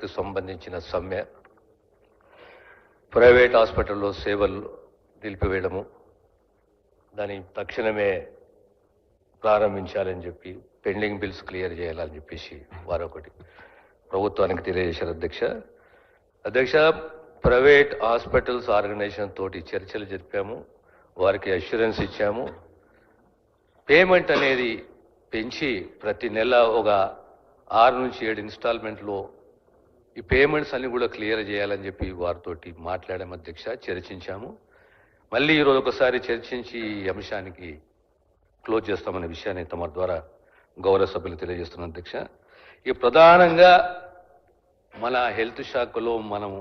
కు సంబంధించిన సమ్మె, ప్రైవేట్ హాస్పిటల్లో సేవలు నిలిపివేయడము, దాని తక్షణమే ప్రారంభించాలని చెప్పి పెండింగ్ బిల్స్ క్లియర్ చేయాలని చెప్పేసి వారు ఒకటి ప్రభుత్వానికి తెలియజేశారు. అధ్యక్ష, ప్రైవేట్ హాస్పిటల్స్ ఆర్గనైజేషన్ తోటి చర్చలు జరిపాము, వారికి అష్యూరెన్స్ ఇచ్చాము. పేమెంట్ అనేది పెంచి ప్రతి నెల ఒక 6 నుంచి 7 ఇన్స్టాల్మెంట్లో ఈ పేమెంట్స్ అన్ని కూడా క్లియర్ చేయాలని చెప్పి వారితోటి మాట్లాడాము అధ్యక్ష, చర్చించాము. మళ్ళీ ఈరోజు ఒకసారి చర్చించి ఈ అంశానికి క్లోజ్ చేస్తామనే విషయాన్ని తమ ద్వారా గౌరవ సభ్యులు తెలియజేస్తున్నాను అధ్యక్ష. ఈ ప్రధానంగా మన హెల్త్ శాఖలో మనం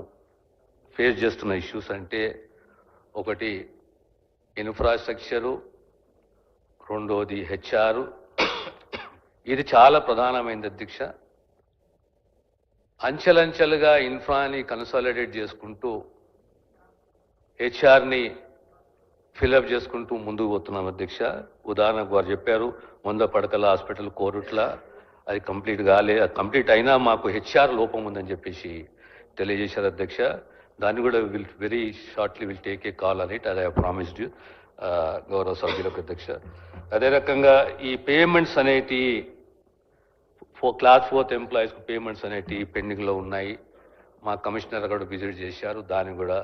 ఫేస్ చేస్తున్న ఇష్యూస్ అంటే ఒకటి ఇన్ఫ్రాస్ట్రక్చరు, రెండోది హెచ్ఆర్. ఇది చాలా ప్రధానమైనది అధ్యక్ష. అంచెలంచెలుగా ఇన్ఫ్రాని కన్సాలిడేట్ చేసుకుంటూ హెచ్ఆర్ని ఫిల్అప్ చేసుకుంటూ ముందుకు పోతున్నాం అధ్యక్ష. ఉదాహరణకు వారు చెప్పారు 100 పడకల హాస్పిటల్ కోరుట్ల, అది కంప్లీట్ అయినా మాకు హెచ్ఆర్ లోపం ఉందని చెప్పేసి తెలియజేశారు అధ్యక్ష. దాన్ని కూడా very shortly will take a call అని ఇట్, అది ఐ ప్రామిస్డ్ యూ గౌరవ సభ్యులకు అధ్యక్ష. అదే రకంగా ఈ పేమెంట్స్ అనేటి క్లాస్ 4th ఎంప్లాయీస్కి పేమెంట్స్ అనేటి పెండింగ్లో ఉన్నాయి. మా కమిషనర్ కూడా విజిట్ చేశారు. దాన్ని కూడా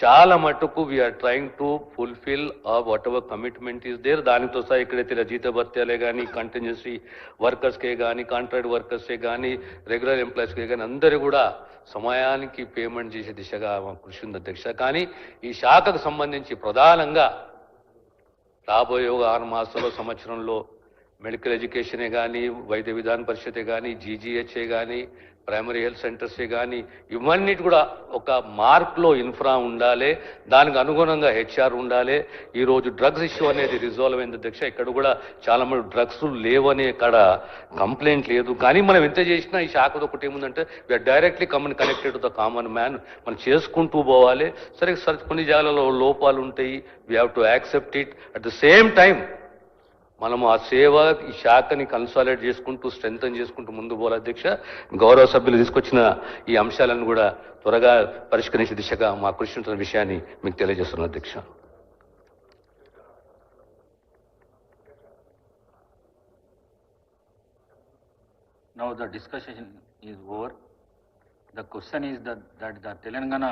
చాలా మట్టుకు we are trying to fulfil whatever commitment is there. దానితో సహా ఎక్కడైతే రచయిత భత్యాలే కానీ, కంటిన్యూసీ వర్కర్స్కే కానీ, కాంట్రాక్ట్ వర్కర్స్కే కానీ, రెగ్యులర్ ఎంప్లాయీస్కే కానీ అందరూ కూడా సమయానికి పేమెంట్ చేసే దిశగా కృషి ఉంది అధ్యక్ష. కానీ ఈ శాఖకు సంబంధించి ప్రధానంగా రాబోయే 6 మాసాల్లో సంవత్సరంలో మెడికల్ ఎడ్యుకేషనే కానీ, వైద్య విధాన పరిషతే కానీ, జీజీహెచ్ఏ కానీ, ప్రైమరీ హెల్త్ సెంటర్సే కానీ, ఇవన్నిటి కూడా ఒక మార్క్లో ఇన్ఫ్రా ఉండాలి, దానికి అనుగుణంగా హెచ్ఆర్ ఉండాలి. ఈరోజు డ్రగ్స్ ఇష్యూ అనేది రిజాల్వ్ అయింది అధ్యక్ష. ఇక్కడ కూడా చాలా మంది డ్రగ్స్ లేవనే కాడ కంప్లైంట్ లేదు. కానీ మనం ఎంత చేసినా ఈ శాఖతో ఒకటి ఏముందంటే we are directly connected to the common man. మనం చేసుకుంటూ పోవాలి. సరే కొన్ని జాగాలలో లోపాలు ఉంటాయి, we have to accept it. At the same time మనము ఆ సేవ ఈ శాఖని కన్సాలిడేట్ చేసుకుంటూ స్ట్రెంథన్ చేసుకుంటూ ముందు పోవాలి అధ్యక్ష. గౌరవ సభ్యులు తీసుకొచ్చిన ఈ అంశాలను కూడా త్వరగా పరిష్కరించే దిశగా మా కృషి ఉంటున్న విషయాన్ని మీకు తెలియజేస్తున్నాను అధ్యక్ష. Now the discussion is over. The question is that the Telangana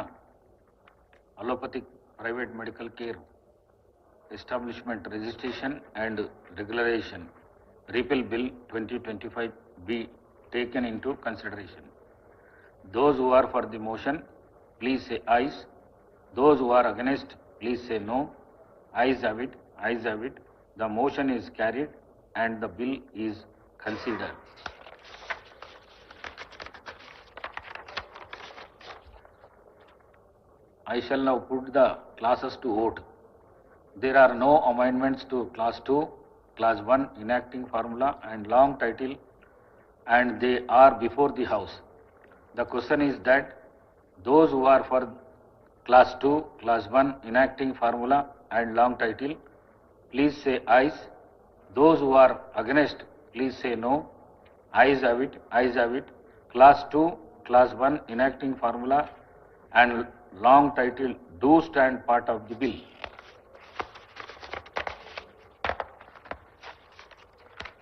Allopathic Private Medical Care Establishment Registration and Regularization Repeal Bill 2025 be taken into consideration. Those who are for the motion, please say ayes. Those who are against, please say no. Ayes have it. Ayes have it. The motion is carried and the bill is considered. I shall now put the classes to vote. There are no amendments to Class 2, Class 1 enacting formula and long title, and they are before the House. The question is that those who are for Class 2, Class 1 enacting formula and long title, please say ayes. Those who are against, please say no. Ayes have it. Ayes have it. Class 2, Class 1 enacting formula and long title do stand part of the bill.